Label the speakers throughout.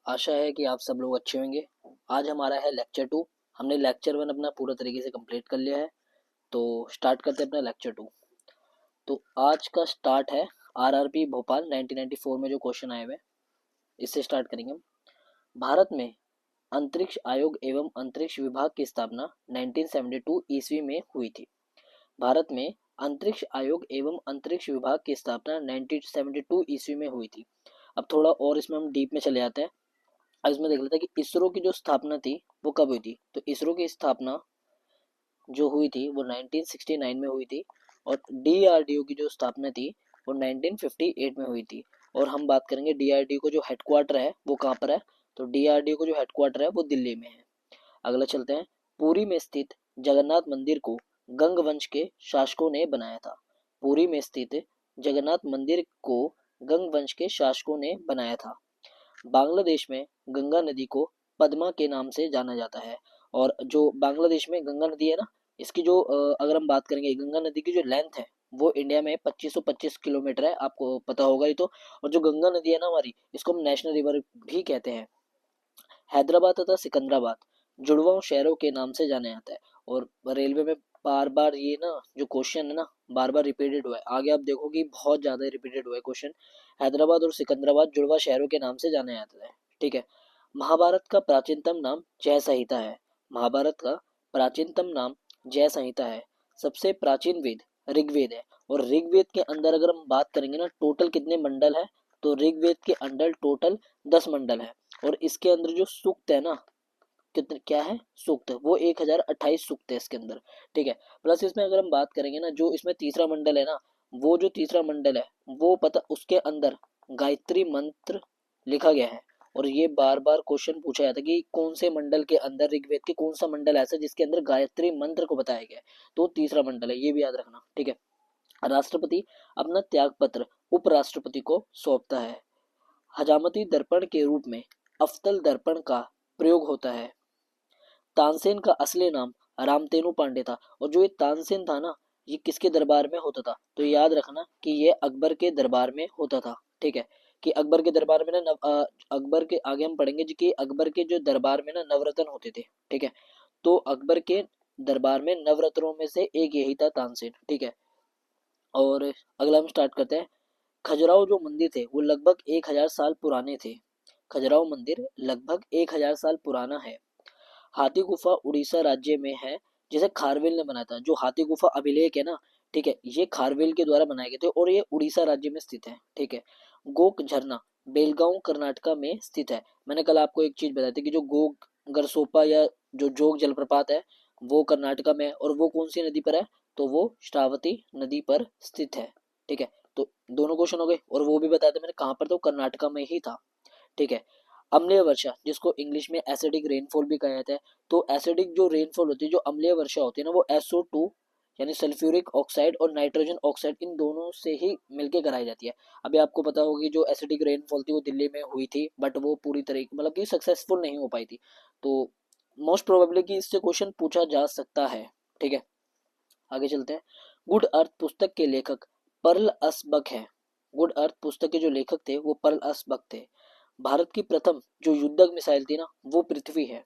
Speaker 1: आशा है कि आप सब लोग अच्छे होंगे। आज हमारा है लेक्चर 2। हमने लेक्चर 1 अपना पूरा तरीके से कंप्लीट कर लिया है, तो स्टार्ट करते हैं अपना लेक्चर 2। तो आज का स्टार्ट है आरआरबी भोपाल 1994 में जो क्वेश्चन आए हुए हैं, इससे स्टार्ट करेंगे हम। भारत में अंतरिक्ष आयोग एवं अंतरिक्ष विभाग की स्थापना 1972 ईस्वी में हुई थी। भारत में अंतरिक्ष आयोग एवं अंतरिक्ष विभाग की स्थापना 1972 ईस्वी में हुई थी। अब थोड़ा और इसमें हम डीप में चले जाते हैं। अब इसमें देख लेते हैं कि इसरो की जो स्थापना थी वो कब हुई थी। तो इसरो की स्थापना जो हुई थी वो 1969 में हुई थी, और डीआरडीओ की जो स्थापना थी वो 1958 में हुई थी। और हम बात करेंगे डीआरडीओ को जो हेडक्वार्टर है वो कहाँ पर है। तो डीआरडीओ को जो हेडक्वार्टर है वो दिल्ली में है। अगला चलते हैं। पुरी में स्थित जगन्नाथ मंदिर को गंग वंश के शासकों ने बनाया था। पुरी में स्थित जगन्नाथ मंदिर को गंग वंश के शासकों ने बनाया था। बांग्लादेश में गंगा नदी को पद्मा के नाम से जाना जाता है। और जो बांग्लादेश में गंगा नदी है ना, इसकी जो अगर हम बात करेंगे गंगा नदी की जो लेंथ है वो इंडिया में 2525 किलोमीटर है, आपको पता होगा ही तो। और जो गंगा नदी है ना हमारी, इसको हम नेशनल रिवर भी कहते हैं। हैदराबाद तथा सिकंदराबाद जुड़वां शहरों के नाम से जाने जाता है। और रेलवे में बार बार ये ना जो क्वेश्चन है ना बार बार रिपीटेड हुआ है, आगे आप देखो कि बहुत ज्यादा रिपीटेड हुआ है क्वेश्चन। हैदराबाद और सिकंदराबाद जुड़वा शहरों के नाम से जाने जाता है। ठीक है। महाभारत का प्राचीनतम नाम जय संहिता है। महाभारत का प्राचीनतम नाम जय संहिता है। सबसे प्राचीन वेद ऋग्वेद है। और ऋग्वेद के अंदर अगर हम बात करेंगे ना टोटल कितने मंडल है, तो ऋग्वेद के अंदर टोटल 10 मंडल है। और इसके अंदर जो सूक्त है ना, कितने क्या है सूक्त, वो 1028 सूक्त है इसके अंदर। ठीक है। प्लस इसमें अगर हम बात करेंगे ना, जो इसमें तीसरा मंडल है ना, वो जो तीसरा मंडल है वो पता उसके अंदर गायत्री मंत्र लिखा गया है। और ये बार बार क्वेश्चन पूछा जाता है कि कौन से मंडल के अंदर, ऋग्वेद के कौन सा मंडल ऐसा जिसके अंदर गायत्री मंत्र को बताया गया है, तो तीसरा मंडल है, ये भी याद रखना। ठीक है। राष्ट्रपति अपना त्याग पत्र उपराष्ट्रपति को सौंपता है। हजामती दर्पण के रूप में अफ्तल दर्पण का प्रयोग होता है। तानसेन का असली नाम रामतेनु पांडे था। और जो ये तानसेन था ना, ये किसके दरबार में होता था, तो याद रखना कि ये अकबर के दरबार में होता था। ठीक है। कि अकबर के दरबार में ना अकबर के आगे हम पढ़ेंगे जी कि अकबर के जो दरबार में ना नवरत्न होते थे। ठीक है। तो अकबर के दरबार में नवरत्नों में से एक यही था तानसेन। ठीक है। और अगला हम स्टार्ट करते हैं। खजुराहो जो मंदिर थे वो लगभग 1000 साल पुराने थे। खजुराहो मंदिर लगभग 1000 साल पुराना है। हाथी गुफा उड़ीसा राज्य में है, जिसे खारवेल ने बनाया था। जो हाथी गुफा अभिलेख है ना, ठीक है, ये खारवेल के द्वारा बनाए गए थे और ये उड़ीसा राज्य में स्थित है। ठीक है। गोक झरना बेलगांव कर्नाटका में स्थित है। मैंने कल आपको एक चीज बताई थी कि जो गोक गरसोपा या जो जोग जलप्रपात है वो कर्नाटका में है, और वो कौन सी नदी पर है, तो वो श्रावती नदी पर स्थित है। ठीक है। तो दोनों क्वेश्चन हो गए, और वो भी बताया था मैंने कहाँ पर, तो कर्नाटका में ही था। ठीक है। अम्लीय वर्षा जिसको इंग्लिश में एसिडिक रेनफॉल भी कहा जाता है। तो एसिडिक जो रेनफॉल होती है, जो अम्लीय वर्षा होती है ना, वो SO2 यानी सल्फ्यूरिक ऑक्साइड और नाइट्रोजन ऑक्साइड इन दोनों से ही मिलके कराई जाती है। अभी आपको पता होगा कि जो एसिडिक रेनफॉल थी वो दिल्ली में हुई थी, बट वो पूरी तरीके मतलब कि सक्सेसफुल नहीं हो पाई थी। तो मोस्ट प्रोबेबली कि इससे क्वेश्चन पूछा जा सकता है। ठीक है। आगे चलते हैं। गुड अर्थ पुस्तक के लेखक पर्ल असबक है। गुड अर्थ पुस्तक के जो लेखक थे वो पर्ल असबक थे। भारत की प्रथम जो युद्धक मिसाइल थी ना वो पृथ्वी है।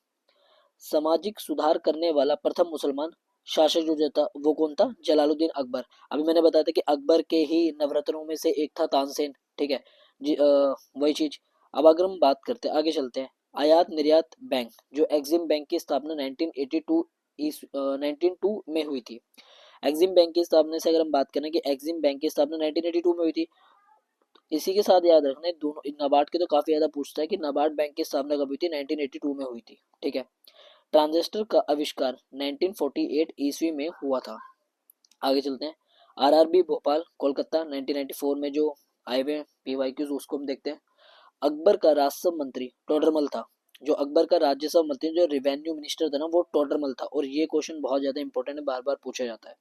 Speaker 1: सामाजिक सुधार करने वाला प्रथम मुसलमान शासक जो था वो कौन था, जलालुद्दीन अकबर। अभी मैंने बताया था कि अकबर के ही नवरत्नों में से एक था तानसेन। ठीक है जी। वही चीज। अब अगर हम बात करते हैं आगे चलते हैं। आयात निर्यात बैंक जो एक्सिम बैंक की स्थापना 1982 1902 में हुई थी। एक्सिम बैंक की स्थापना से अगर हम बात करें कि एक्सिम बैंक की स्थापना 1982 में हुई थी। इसी के साथ याद रखना दोनों नाबार्ड के तो काफी ज्यादा पूछता है कि नाबार्ड बैंक की स्थापना कब हुई थी, 1982 में हुई थी। ठीक है। ट्रांजिस्टर का आविष्कार 1948 ईस्वी में हुआ था। आगे चलते हैं। आरआरबी भोपाल कोलकाता 1994 में जो आए हुए पीवाईक्यूज उसको हम देखते हैं। अकबर का राजस्व मंत्री टोडरमल था। जो अकबर का राजस्व मंत्री जो रेवेन्यू मिनिस्टर था ना वो टोडरमल था। और ये क्वेश्चन बहुत ज्यादा इंपॉर्टेंट है, बार बार पूछा जाता है।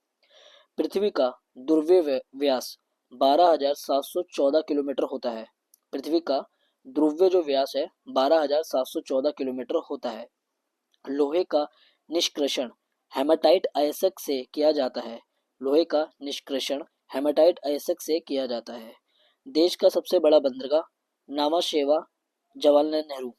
Speaker 1: पृथ्वी का ध्रुवीय व्यास 12,714 किलोमीटर होता है। पृथ्वी का ध्रुवीय जो व्यास है 12,714 किलोमीटर होता है। लोहे का निष्कर्षण हेमाटाइट अयस्क से किया जाता है। लोहे का निष्कर्षण हेमाटाइट अयस्क से किया जाता है। देश का सबसे बड़ा बंदरगाह नामा शेवा जवाहरलाल नेहरू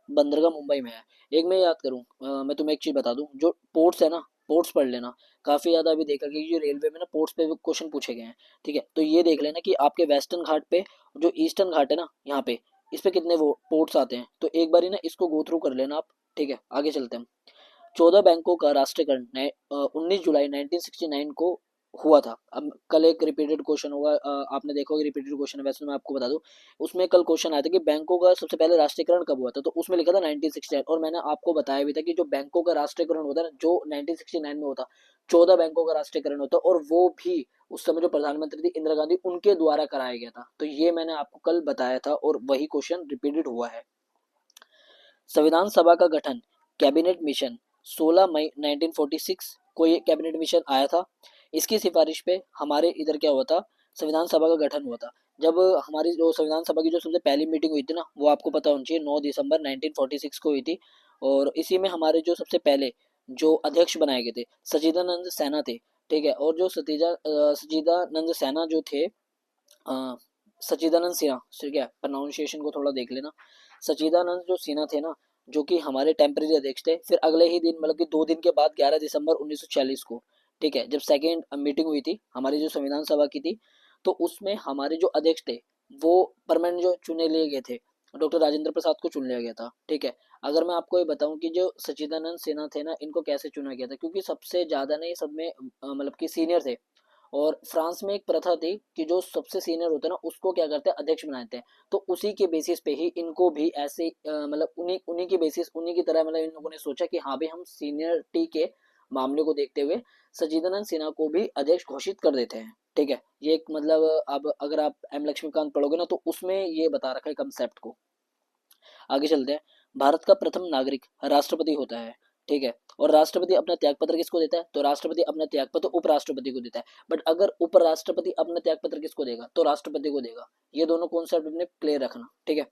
Speaker 1: बंदरगाह मुंबई में है। एक मैं याद करूँ, मैं तुम्हें एक चीज़ बता दूँ, जो पोर्ट्स है ना, पोर्ट्स पढ़ लेना। काफ़ी ज़्यादा अभी देखा कि जो रेलवे में ना पोर्ट्स पे क्वेश्चन पूछे गए हैं। ठीक है, तो ये देख लेना कि आपके वेस्टर्न घाट पे, जो ईस्टर्न घाट है ना यहाँ पे, इस पे कितने वो पोर्ट्स आते हैं, तो एक बार ही ना इसको गो थ्रू कर लेना आप। ठीक है, आगे चलते हैं। 14 बैंकों का राष्ट्रीयकरण 19 जुलाई 1969 को हुआ था। अब कल एक रिपीटेड क्वेश्चन होगा, आपने देखा होगा रिपीटेड क्वेश्चन है, वैसे मैं आपको बता दूं, उसमें कल क्वेश्चन आया था कि बैंकों का सबसे पहले राष्ट्रीयकरण कब हुआ था, तो उसमें लिखा था 1969, और मैंने आपको बताया भी था कि जो बैंकों का राष्ट्रीयकरण होता है ना, जो 1969 में होता, 14 बैंकों का राष्ट्रीयकरण होता, और वो भी उस समय जो प्रधानमंत्री थी इंदिरा गांधी, उनके द्वारा कराया गया था। तो ये मैंने आपको कल बताया था, और वही क्वेश्चन रिपीटेड हुआ है। संविधान सभा का गठन, कैबिनेट मिशन, 16 मई 1946 को ये कैबिनेट मिशन आया था। इसकी सिफारिश पे हमारे इधर क्या हुआ था, संविधान सभा का गठन हुआ था। जब हमारी जो संविधान सभा की जो सबसे पहली मीटिंग हुई थी ना, वो आपको पता होना चाहिए, 9 दिसंबर 1946 को हुई थी। और इसी में हमारे जो सबसे पहले जो अध्यक्ष बनाए गए थे, सचिदानंद सिन्हा थे। ठीक है, और जो सचिदानंद सिन्हा जो थे, सचिदानंद सिन्हा, ठीक है, प्रोनाउंसिएशन को थोड़ा देख लेना। सचिदानंद जो सिन्हा थे ना, जो कि हमारे टेम्परेरी अध्यक्ष थे, फिर अगले ही दिन, मतलब कि 2 दिन के बाद 11 दिसंबर 1946 को, ठीक है, जब सेकेंड मीटिंग हुई थी हमारी जो संविधान सभा की थी, तो उसमें हमारे जो अध्यक्ष थे, वो परमानेंट जो चुने लिए गए थे, डॉक्टर राजेंद्र प्रसाद को चुन लिया गया था। ठीक है, अगर मैं आपको ये बताऊं कि जो सचिदानंद सिन्हा थे ना, इनको कैसे चुना गया था, क्योंकि सबसे ज्यादा ना ये सब में मतलब कि सीनियर थे। और फ्रांस में एक प्रथा थी कि जो सबसे सीनियर होता है ना, उसको क्या करते हैं, अध्यक्ष बनाते हैं। तो उसी के बेसिस पे ही इनको भी ऐसे मतलब उन्हीं उन्हीं की बेसिस, उन्हीं की तरह, मतलब इन लोगों ने सोचा कि हाँ भाई, हम सीनियरिटी के मामले को देखते हुए सचिदानंद सिन्हा को भी अध्यक्ष घोषित कर देते हैं। ठीक है, ये एक मतलब, अब अगर आप एम लक्ष्मीकांत पढ़ोगे ना, तो उसमें ये बता रखा है कंसेप्ट को। आगे चलते हैं। भारत का प्रथम नागरिक राष्ट्रपति होता है। ठीक है, और राष्ट्रपति अपना त्याग पत्र किसको देता है, तो राष्ट्रपति अपना त्याग पत्र उपराष्ट्रपति को देता है। बट अगर उपराष्ट्रपति अपना त्याग पत्र किसको देगा, तो राष्ट्रपति को देगा। ये दोनों कॉन्सेप्ट अपने क्लियर रखना। ठीक है,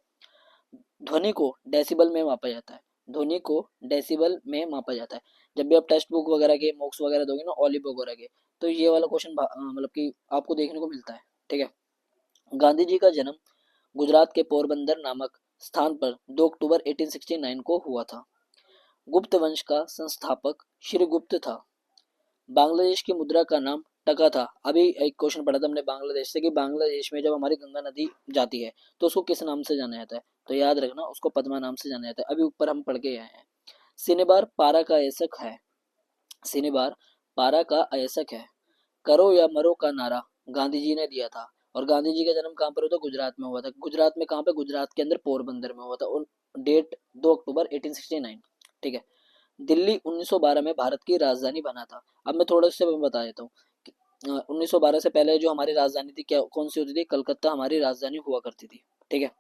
Speaker 1: ध्वनि को डेसिबल में मापा जाता है। ध्वनि को डेसिबल में मापा जाता है। जब भी आप टेक्स्ट बुक वगैरह के मॉक्स वगैरह दोगे ना, ऑली बुक वगैरह के, तो ये वाला क्वेश्चन मतलब कि आपको देखने को मिलता है। ठीक है, गांधी जी का जन्म गुजरात के पोरबंदर नामक स्थान पर 2 अक्टूबर 1869 को हुआ था। गुप्त वंश का संस्थापक श्री गुप्त था। बांग्लादेश की मुद्रा का नाम टका था। अभी एक क्वेश्चन पढ़ा था हमने बांग्लादेश से, कि बांग्लादेश में जब हमारी गंगा नदी जाती है, तो उसको किस नाम से जाना जाता है, तो याद रखना, उसको पद्मा नाम से जाना जाता है। अभी ऊपर हम पढ़ के आए हैं। सिनेबार पारा का अयस्क है। सिनेबार पारा का अयस्क है। करो या मरो का नारा गांधी जी ने दिया था। और गांधी जी का जन्म कहाँ पर हुआ था, गुजरात में हुआ था। गुजरात में कहाँ पे, गुजरात के अंदर पोरबंदर में हुआ था। और डेट 2 अक्टूबर 1869। ठीक है, दिल्ली 1912 में भारत की राजधानी बना था। अब मैं थोड़ा से बता देता हूँ। 1912 से पहले जो हमारी राजधानी थी, क्या कौन सी होती थी, कलकत्ता हमारी राजधानी हुआ करती थी। ठीक है,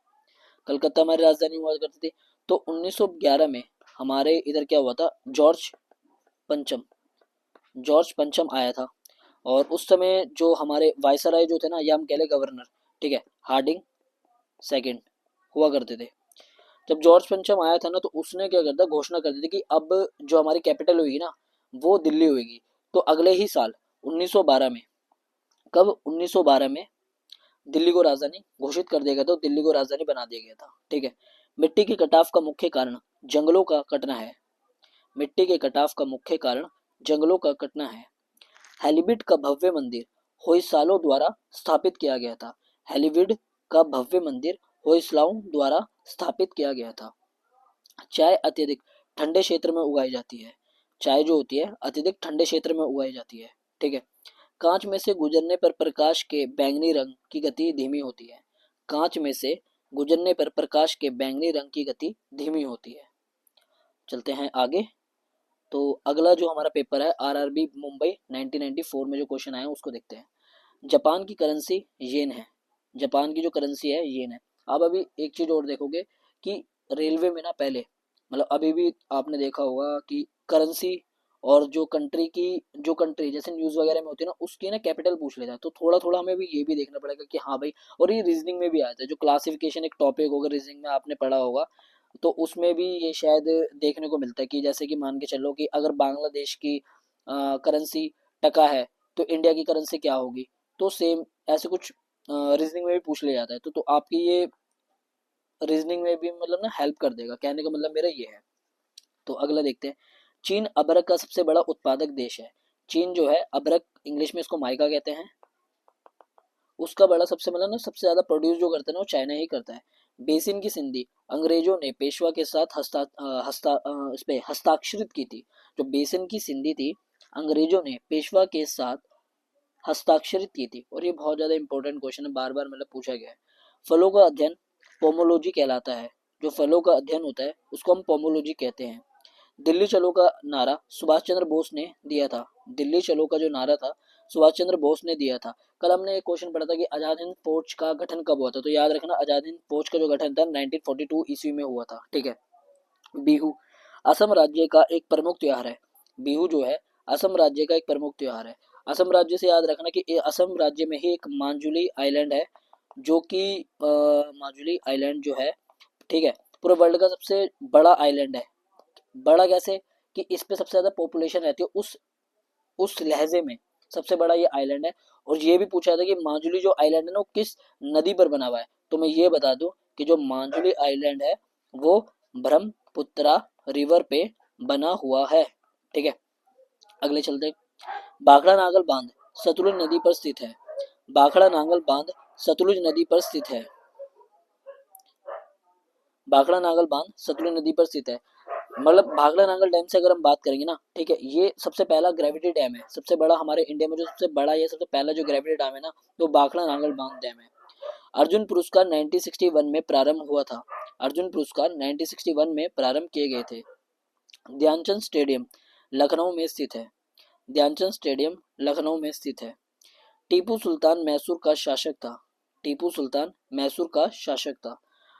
Speaker 1: कलकत्ता हमारी राजधानी हुआ करती थी। तो 1911 में हमारे इधर क्या हुआ था, पंचम जॉर्ज पंचम आया था। और उस समय जो हमारे वायसराय जो थे ना, या हम कह ले गवर्नर, ठीक है, हार्डिंग सेकंड हुआ करते थे। जब जॉर्ज पंचम आया था ना, तो उसने क्या करता, घोषणा कर दी थी कि अब जो हमारी कैपिटल होगी ना, वो दिल्ली होगी। तो अगले ही साल 1912 में, कब, 1912 में दिल्ली को राजधानी घोषित कर दिया गया था, दिल्ली को राजधानी बना दिया गया था। ठीक है, मिट्टी के कटाव का मुख्य कारण जंगलों का कटना है। मिट्टी के कटाव का मुख्य कारण जंगलों का कटना है। हेलीबिड का भव्य मंदिर होयसालों द्वारा स्थापित किया गया था। हेलीबिड का भव्य मंदिर होयसलाओं द्वारा स्थापित किया गया था। चाय अत्यधिक ठंडे क्षेत्र में उगाई जाती है। चाय जो होती है अत्यधिक ठंडे क्षेत्र में उगाई जाती है। ठीक है, कांच में से गुजरने पर प्रकाश के बैंगनी रंग की गति धीमी होती है। कांच में से गुजरने पर प्रकाश के बैंगनी रंग की गति धीमी होती है। चलते हैं आगे। तो अगला जो हमारा पेपर है, आरआरबी मुंबई 1994 में जो क्वेश्चन आया उसको देखते हैं। जापान की करेंसी येन है। जापान की जो करेंसी है येन है। आप अभी एक चीज और देखोगे कि रेलवे में ना पहले, मतलब अभी भी आपने देखा होगा कि करेंसी और जो कंट्री जैसे न्यूज वगैरह में होती है ना, उसकी ना कैपिटल पूछ लेता है। तो थोड़ा थोड़ा हमें भी ये भी देखना पड़ेगा कि हाँ भाई, और ये रीजनिंग में भी आता है, जो क्लासिफिकेशन एक टॉपिक होगा रीजनिंग में, आपने पढ़ा होगा, तो उसमें भी ये शायद देखने को मिलता है कि जैसे कि मान के चलो कि अगर बांग्लादेश की करेंसी टका है, तो इंडिया की करेंसी क्या होगी। तो सेम ऐसे कुछ रीजनिंग में भी पूछ लिया जाता है। तो आपकी ये रीजनिंग में भी मतलब ना हेल्प कर देगा, कहने का मतलब मेरा ये है। तो अगला देखते हैं, चीन अबरक का सबसे बड़ा उत्पादक देश है। चीन जो है अबरक, इंग्लिश में इसको माइका कहते हैं, उसका बड़ा सबसे मतलब ना सबसे ज्यादा प्रोड्यूस जो करता है ना वो चाइना ही करता है। बेसिन की संधि अंग्रेजों ने पेशवा के साथ इस पे हस्ताक्षरित की थी। जो बेसिन की संधि थी अंग्रेजों ने पेशवा के साथ हस्ताक्षरित की थी, और ये बहुत ज्यादा इंपॉर्टेंट क्वेश्चन है, बार बार मतलब पूछा गया है। फलों का अध्ययन पोमोलॉजी कहलाता है। जो फलों का अध्ययन होता है उसको हम पोमोलॉजी कहते हैं। दिल्ली चलो का नारा सुभाष चंद्र बोस ने दिया था। दिल्ली चलो का जो नारा था सुभाष चंद्र बोस ने दिया था। कल हमने एक क्वेश्चन पढ़ा था कि आजाद हिंद फौज का गठन कब हुआ था, तो याद रखना आजाद हिंद फौज का जो गठन था 1942 ईस्वी में हुआ था। ठीक है। बिहू असम राज्य का एक प्रमुख त्योहार है। बिहू जो है असम राज्य का एक प्रमुख त्योहार है। असम राज्य से याद रखना कि असम राज्य में ही एक मांजुली आइलैंड है, जो कि मांजुली आइलैंड जो है, ठीक है, पूरे वर्ल्ड का सबसे बड़ा आइलैंड है। बड़ा कैसे, कि इस पे सबसे ज्यादा पॉपुलेशन रहती है उस लहजे में, सबसे बड़ा ये आइलैंड है। और ये भी पूछा था कि माजुली जो आइलैंड है ना वो किस नदी पर बना हुआ है, तो मैं ये बता दूं कि जो माजुली आइलैंड है वो ब्रह्मपुत्रा रिवर पे बना हुआ है। ठीक है, अगले चलते। भाखड़ा नागल बांध सतलुज नदी पर स्थित है। भाखड़ा नागल बांध सतलुज नदी पर स्थित है। भाखड़ा नागल बांध सतलुज नदी पर स्थित है। मतलब भाखड़ा नागल डैम से अगर हम बात करेंगे ना, ठीक है, ये सबसे पहला ग्रेविटी डैम है, सबसे बड़ा हमारे इंडिया में जो सबसे बड़ा ये सबसे पहला जो ग्रेविटी डैम है ना, तो भाखड़ा नागल बांध डैम है। अर्जुन पुरस्कार 1961 में प्रारंभ हुआ था। अर्जुन पुरस्कार 1961 में प्रारंभ किए गए थे। ध्यानचंद स्टेडियम लखनऊ में स्थित है। ध्यानचंद स्टेडियम लखनऊ में स्थित है। टीपू सुल्तान मैसूर का शासक था। टीपू सुल्तान मैसूर का शासक था।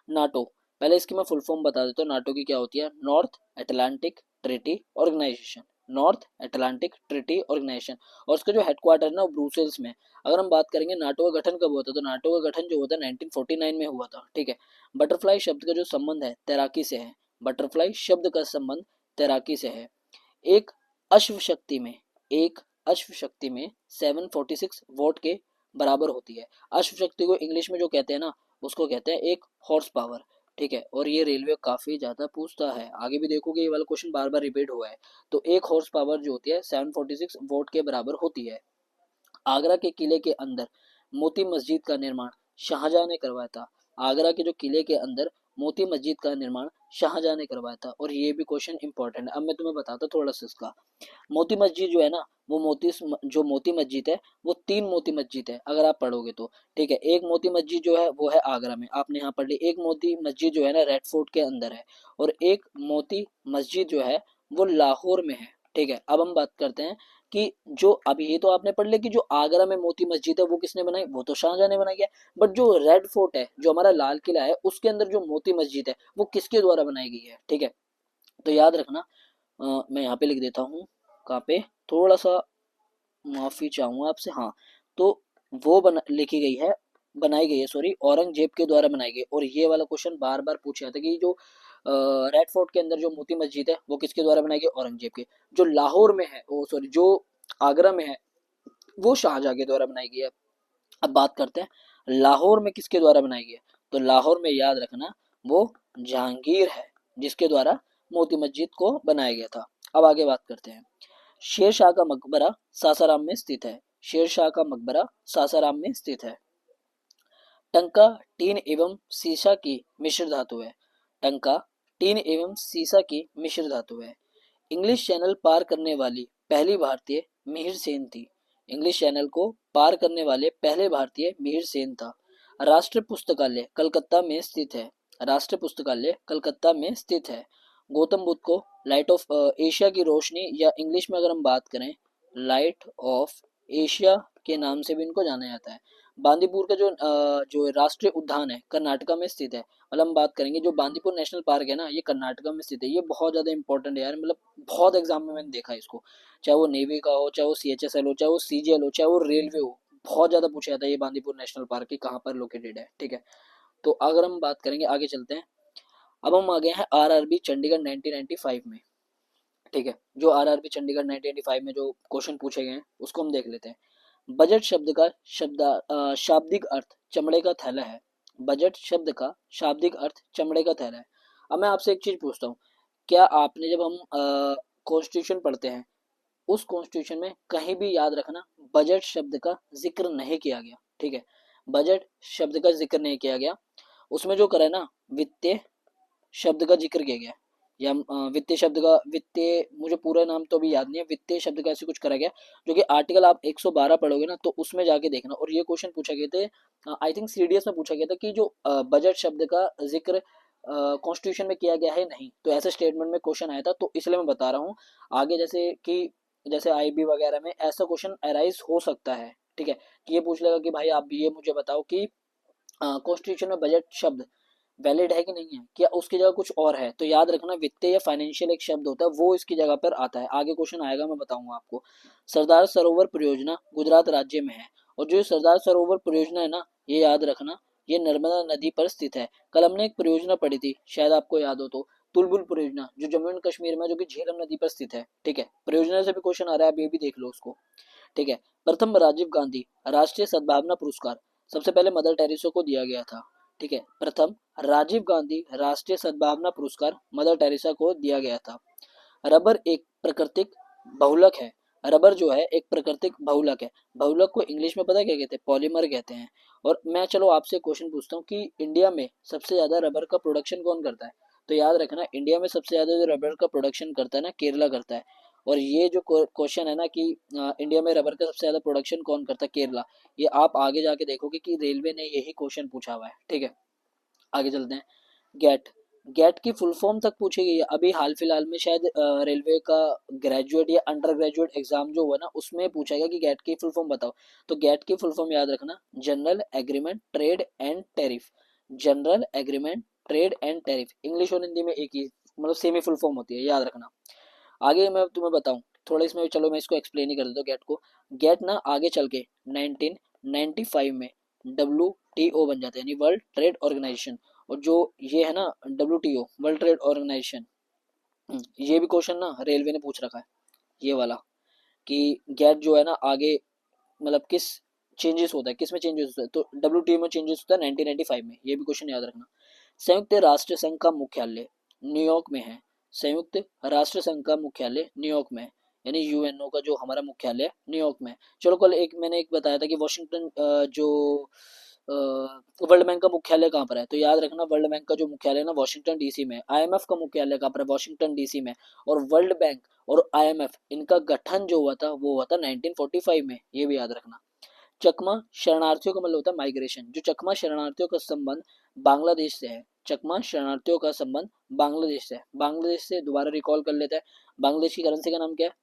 Speaker 1: नाटो, पहले इसकी मैं फुल फॉर्म बता देता हूँ, नाटो की क्या होती है, North Atlantic Treaty Organization. North Atlantic Treaty Organization, और उसका जो हेडक्वार्टर है ना वो ब्रुसेल्स में। अगर हम बात करेंगे नाटो का गठन कब हुआ था, तो नाटो का गठन जो हुआ था 1949 में हुआ था। ठीक है। बटरफ्लाई शब्द का जो संबंध है तैराकी से है। बटरफ्लाई शब्द का संबंध तैराकी से है। एक अश्व शक्ति में एक अश्व शक्ति में 746 वोट के बराबर होती है। अश्व शक्ति को इंग्लिश में जो कहते हैं ना उसको कहते हैं एक हॉर्स पावर। ठीक है, और ये रेलवे काफी ज्यादा पूछता है, आगे भी देखोगे ये वाला क्वेश्चन बार बार रिपीट हुआ है। तो एक हॉर्स पावर जो होती है 746 वोट के बराबर होती है। आगरा के किले के अंदर मोती मस्जिद का निर्माण शाहजहां ने करवाया था। आगरा के जो किले के अंदर मोती मस्जिद का निर्माण शाहजहां ने करवाया था, और ये भी क्वेश्चन इंपॉर्टेंट है। अब मैं तुम्हें बताता हूँ थोड़ा सा इसका। मोती मस्जिद जो है ना वो जो मोती मस्जिद है वो 3 मोती मस्जिद है अगर आप पढ़ोगे तो। ठीक है, एक मोती मस्जिद जो है वो है आगरा में, आपने यहाँ पढ़ ली। एक मोती मस्जिद जो है ना रेड फोर्ट के अंदर है, और एक मोती मस्जिद जो है वो लाहौर में है। ठीक है, अब हम बात करते हैं कि जो अभी ये तो आपने पढ़ लिया कि जो आगरा में मोती मस्जिद है वो किसने बनाई, वो तो शाहजहां ने बनाई है। बट जो रेड फोर्ट है, जो हमारा लाल किला है, उसके अंदर जो मोती मस्जिद है वो किसके द्वारा बनाई गई है। ठीक है, तो याद रखना, मैं यहाँ पे लिख देता हूँ, कहाँ पे, थोड़ा सा माफी चाहूंगा आपसे, हाँ। तो वो लिखी गई है, बनाई गई है, सॉरी, औरंगजेब के द्वारा बनाई गई। और ये वाला क्वेश्चन बार बार पूछा जाता है कि जो रेड फोर्ट के अंदर जो मोती मस्जिद है वो किसके द्वारा बनाई गई, औरंगजेब के। जो लाहौर में है, ओ सॉरी, जो आगरा में है वो शाहजहां के द्वारा बनाई गई है। अब बात करते हैं लाहौर में किसके द्वारा बनाई गई है, तो लाहौर में याद रखना वो जहांगीर है जिसके द्वारा मोती मस्जिद को बनाया गया था। अब आगे बात करते हैं। शेर शाह का मकबरा सासाराम में स्थित है। शेर शाह का मकबरा सासाराम में स्थित है। टंका टीन एवं सीसा की मिश्र धातु है। टंका टीन एवं सीसा की मिश्र धातु है। इंग्लिश चैनल पार करने वाली पहली भारतीय मिहिर सेन थी। इंग्लिश चैनल को पार करने वाले पहले भारतीय मिहिर सेन था। राष्ट्रीय पुस्तकालय कलकत्ता में स्थित है। राष्ट्रीय पुस्तकालय कलकत्ता में स्थित है। गौतम बुद्ध को लाइट ऑफ एशिया की रोशनी, या इंग्लिश में अगर हम बात करें लाइट ऑफ एशिया के नाम से भी इनको जाना जाता है। बांदीपुर का जो राष्ट्रीय उद्यान है कर्नाटका में स्थित है। मतलब हम बात करेंगे जो बांदीपुर नेशनल पार्क है ना ये कर्नाटका में स्थित है। ये बहुत ज्यादा इंपॉर्टेंट है यार, मतलब बहुत एग्जाम में मैंने देखा है इसको, चाहे वो नेवी का हो, चाहे वो CHSL हो, चाहे वो CGL हो, चाहे वो रेलवे हो, बहुत ज्यादा पूछा जाता है ये बांदीपुर नेशनल पार्क की कहाँ पर लोकेटेड है। ठीक है, तो अगर हम बात करेंगे, आगे चलते हैं। अब हम आ गए हैं RRB चंडीगढ़ 1995 में। ठीक है, जो RRB चंडीगढ़ 1995 में जो क्वेश्चन पूछे गए हैं उसको हम देख लेते हैं। बजट शब्द का शाब्दिक अर्थ चमड़े का थैला है। बजट शब्द का शाब्दिक अर्थ चमड़े का थैला है। अब मैं आपसे एक चीज पूछता हूँ, क्या आपने जब हम कॉन्स्टिट्यूशन पढ़ते हैं उस कॉन्स्टिट्यूशन में कहीं भी याद रखना बजट शब्द का जिक्र नहीं किया गया, ठीक है, बजट शब्द का जिक्र नहीं किया गया। उसमें जो करा है ना, वित्तीय शब्द का जिक्र किया गया, या वित्तीय शब्द का, वित्तीय मुझे पूरा नाम तो अभी याद नहीं है, वित्तीय शब्द का ऐसे कुछ करा गया, जो कि आर्टिकल आप 112 पढ़ोगे ना तो उसमें जाके देखना। और ये क्वेश्चन पूछा गया थे, आई थिंक सीडीएस में पूछा गया था कि जो बजट शब्द का जिक्र कॉन्स्टिट्यूशन में किया गया है नहीं, तो ऐसे स्टेटमेंट में क्वेश्चन आया था, तो इसलिए मैं बता रहा हूँ। आगे जैसे कि जैसे आईबी वगैरह में ऐसा क्वेश्चन अराइज हो सकता है, ठीक है, कि ये पूछ लेगा कि भाई आप ये मुझे बताओ कि कॉन्स्टिट्यूशन में बजट शब्द वैलिड है कि नहीं है, क्या उसकी जगह कुछ और है, तो याद रखना वित्तीय या फाइनेंशियल एक शब्द होता है, वो इसकी जगह पर आता है। आगे क्वेश्चन आएगा, मैं बताऊंगा आपको। सरदार सरोवर परियोजना गुजरात राज्य में है, और जो सरदार सरोवर परियोजना है ना, ये याद रखना, ये नर्मदा नदी पर स्थित है। कल हमने एक परियोजना पढ़ी थी, शायद आपको याद हो तो, तुलबुल परियोजना, जो जम्मू एंड कश्मीर में, जो कि झेलम नदी पर स्थित है, ठीक है, परियोजना से भी क्वेश्चन आ रहा है, आप ये भी देख लो उसको, ठीक है। प्रथम राजीव गांधी राष्ट्रीय सद्भावना पुरस्कार सबसे पहले मदर टेरेसा को दिया गया था, ठीक है, प्रथम राजीव गांधी राष्ट्रीय सद्भावना पुरस्कार मदर टेरेसा को दिया गया था। रबर एक प्राकृतिक बहुलक है, रबर जो है एक प्राकृतिक बहुलक है, बहुलक को इंग्लिश में पता क्या कहते हैं, पॉलीमर कहते हैं। और मैं चलो आपसे क्वेश्चन पूछता हूँ कि इंडिया में सबसे ज्यादा रबर का प्रोडक्शन कौन करता है, तो याद रखना इंडिया में सबसे ज्यादा जो रबर का प्रोडक्शन करता है ना, केरला करता है। और ये जो क्वेश्चन है ना कि इंडिया में रबर का सबसे ज्यादा प्रोडक्शन कौन करता है, केरला, ये आप आगे जाके देखोगे कि रेलवे ने यही क्वेश्चन पूछा हुआ है, ठीक है। आगे चलते हैं। गेट, गेट की फुल फॉर्म तक पूछी गई है, अभी हाल फिलहाल में शायद रेलवे का ग्रेजुएट या अंडर ग्रेजुएट एग्जाम जो हुआ ना, उसमें पूछा गया कि गेट की फुल फॉर्म बताओ। तो गेट की फुल फॉर्म याद रखना, general agreement trade and tariff, general agreement trade and tariff, English और हिंदी में एक ही, मतलब सेम ही फुल फॉर्म होती है, याद रखना। आगे मैं तुम्हें बताऊं थोड़ा इसमें, चलो मैं इसको एक्सप्लेन ही कर देता हूँ गेट को। गेट ना आगे चल के 1995 में WTO बन जाता है, यानी वर्ल्ड ट्रेड ऑर्गेनाइजेशन। और जो ये है ना WTO वर्ल्ड ट्रेड ऑर्गेनाइजेशन, ये भी क्वेश्चन ना रेलवे ने पूछ रखा है, ये वाला, कि गेट जो है ना आगे मतलब किस चेंजेस होता है, किस में चेंजेस होता है, तो WTO में चेंजेस होता है 1995 में, ये भी क्वेश्चन याद रखना। संयुक्त राष्ट्र संघ का मुख्यालय न्यूयॉर्क में है, संयुक्त राष्ट्र संघ का मुख्यालय न्यूयॉर्क में है, यानी यूएनओ का जो हमारा मुख्यालय न्यूयॉर्क में है। चलो कल एक मैंने एक बताया था कि वॉशिंगटन जो वर्ल्ड बैंक का मुख्यालय कहाँ पर है, तो याद रखना वर्ल्ड बैंक का जो मुख्यालय है ना वॉशिंगटन डीसी में, IMF का मुख्यालय कहाँ पर है, वॉशिंगटन डीसी में। और वर्ल्ड बैंक और IMF इनका गठन जो हुआ था वो हुआ था 1945 में, ये भी याद रखना। चकमा शरणार्थियों का मतलब होता है माइग्रेशन, जो चकमा शरणार्थियों का संबंध बांग्लादेश से है, चकमा शरणार्थियों का संबंध बांग्लादेश से है, बांग्लादेश से दोबारा रिकॉल कर लेते हैं। बांग्लादेश की करेंसी का नाम क्या है,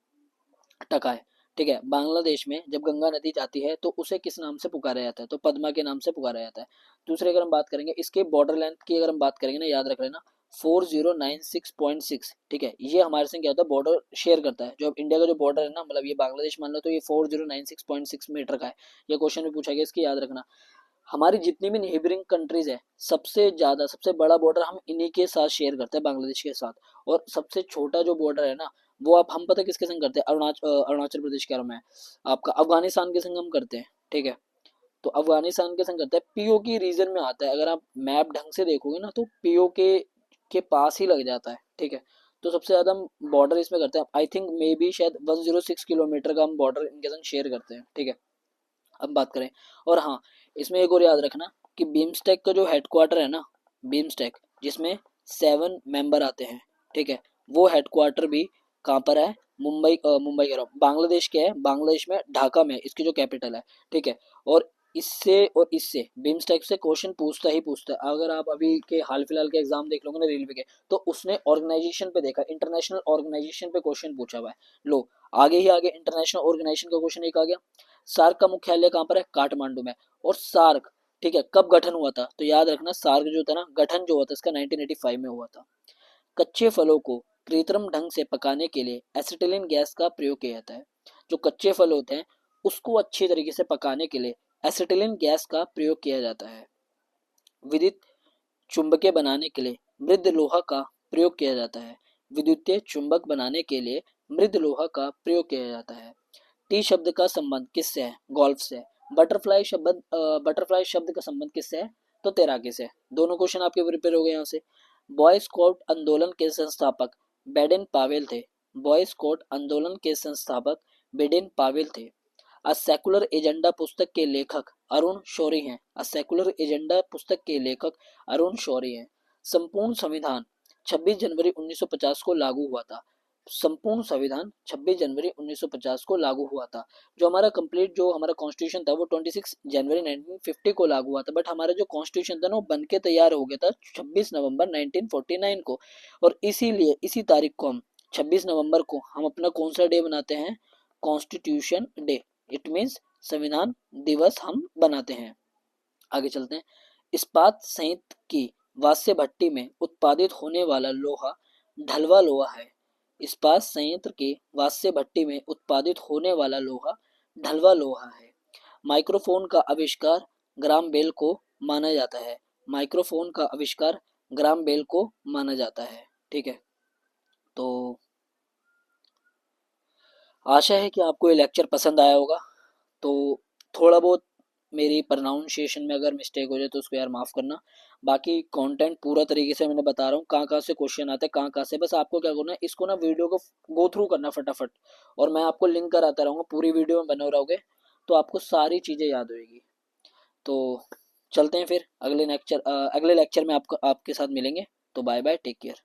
Speaker 1: टका है, ठीक है। बांग्लादेश में जब गंगा नदी जाती है तो उसे किस नाम से पुकारा जाता है, तो पद्मा के नाम से पुकारा जाता है। दूसरे अगर हम बात करेंगे इसके बॉर्डर लेंथ की, अगर हम बात करेंगे ना, याद रख लेना 4096.6, ठीक है, ये हमारे से क्या होता है, बॉर्डर शेयर करता है। जो अब इंडिया का जो बॉर्डर है ना, मतलब ये बांग्लादेश मान लो, तो ये 4096.6 मीटर का है। ये क्वेश्चन भी पूछा गया, इसकी याद रखना। हमारी जितनी भी नेबरिंग कंट्रीज है, सबसे ज्यादा सबसे बड़ा बॉर्डर हम इन्हीं के साथ शेयर करते हैं, बांग्लादेश के साथ। और सबसे छोटा जो बॉर्डर है ना, वो आप हम पता किसके संग करते हैं, अरुणाचल प्रदेश कह रहा हूँ मैं, आपका अफगानिस्तान के संग हम करते हैं, ठीक है। तो अफगानिस्तान के संग करते हैं, POK रीजन में आता है, अगर आप मैप ढंग से देखोगे ना तो POK के पास ही लग जाता है, ठीक है। तो सबसे ज्यादा हम बॉर्डर इसमें करते हैं, आई थिंक मे बी शायद 106 किलोमीटर का हम बॉर्डर इनके संग शेयर करते हैं, ठीक है। अब बात करें, और हाँ, इसमें एक और याद रखना कि बीमस्टेक का जो हेडक्वार्टर है ना, बीमस्टेक जिसमें 7 मेंबर आते हैं, ठीक है, वो हेडक्वार्टर भी कहाँ पर है, मुंबई कह रहा हूँ, बांग्लादेश के है, बांग्लादेश में ढाका में इसकी जो कैपिटल है, ठीक है। और इससे बीमस्टेक से क्वेश्चन पूछता ही पूछता है। अगर आप अभी के हाल फिलहाल के एग्जाम देख लोगे ना रेलवे के, तो उसने ऑर्गेनाइजेशन पे देखा, इंटरनेशनल ऑर्गेनाइजेशन पे क्वेश्चन पूछा हुआ है। लो आगे ही आगे इंटरनेशनल ऑर्गेनाइजेशन का क्वेश्चन एक आ गया। सार्क का मुख्यालय कहाँ पर है, काठमांडू में। और सार्क, ठीक है, कब गठन हुआ था, तो याद रखना सार्क जो था ना, गठन जो हुआ था इसका 1985 में हुआ था। कच्चे फलों को कृत्रिम ढंग से पकाने के लिए एसिटिलीन गैस का प्रयोग किया जाता है। जो कच्चे फल होते हैं उसको अच्छी तरीके से पकाने के लिए एसिटिलीन गैस का प्रयोग किया जाता है। विद्युत चुंबकीय बनाने के लिए मृद लोहा का प्रयोग किया जाता है, विद्युतीय चुंबक बनाने के लिए मृद लोहा का प्रयोग किया जाता है। टी शब्द का संबंध किससे है, गोल्फ से। बटरफ्लाई शब्द का संबंध किससे है, तो 13 किस है। दोनों क्वेश्चन आपके प्रिपेयर हो गए यहाँ से। बॉय स्काउट आंदोलन के संस्थापक बेडेन पावेल थे। बॉय स्काउट आंदोलन के संस्थापक बेडेन पावेल थे। अ सेकुलर एजेंडा पुस्तक के लेखक अरुण शौरी हैं। अ सेकुलर एजेंडा पुस्तक के लेखक अरुण शौरी हैं। संपूर्ण संविधान 26 जनवरी 1950 को लागू हुआ था। संपूर्ण संविधान 26 जनवरी 1950 को लागू हुआ था। जो हमारा कंप्लीट जो हमारा कॉन्स्टिट्यूशन था वो 26 जनवरी 1950 को लागू हुआ था, बट हमारा जो कॉन्स्टिट्यूशन था ना वो बन के तैयार हो गया था 26 नवंबर 1949 को। और इसीलिए इसी तारीख को हम 26 नवंबर को हम अपना कौन सा डे बनाते हैं, कॉन्स्टिट्यूशन डे। इट मीन्स संविधान दिवस हम बनाते हैं। आगे चलते हैं। इस्पात संयंत्र की वाष्य भट्टी में उत्पादित होने वाला लोहा ढलवा लोहा है। इस्पात संयंत्र के वाष्य भट्टी में उत्पादित होने वाला लोहा ढलवा लोहा है। माइक्रोफोन का आविष्कार ग्राम बेल को माना जाता है। माइक्रोफोन का आविष्कार ग्राम बेल को माना जाता है। ठीक है, तो आशा है कि आपको ये लेक्चर पसंद आया होगा। तो थोड़ा बहुत मेरी प्रोनाउंसिएशन में अगर मिस्टेक हो जाए तो उसको यार माफ़ करना। बाकी कंटेंट पूरा तरीके से मैंने बता रहा हूँ, कहाँ कहाँ से क्वेश्चन आते हैं, कहाँ कहाँ से। बस आपको क्या करना है, इसको ना वीडियो को गो थ्रू करना फटाफट, और मैं आपको लिंक कराता रहूँगा। पूरी वीडियो में बने रहोगे तो आपको सारी चीज़ें याद होएगी। तो चलते हैं फिर अगले लेक्चर में आपको आपके साथ मिलेंगे। तो बाय बाय, टेक केयर।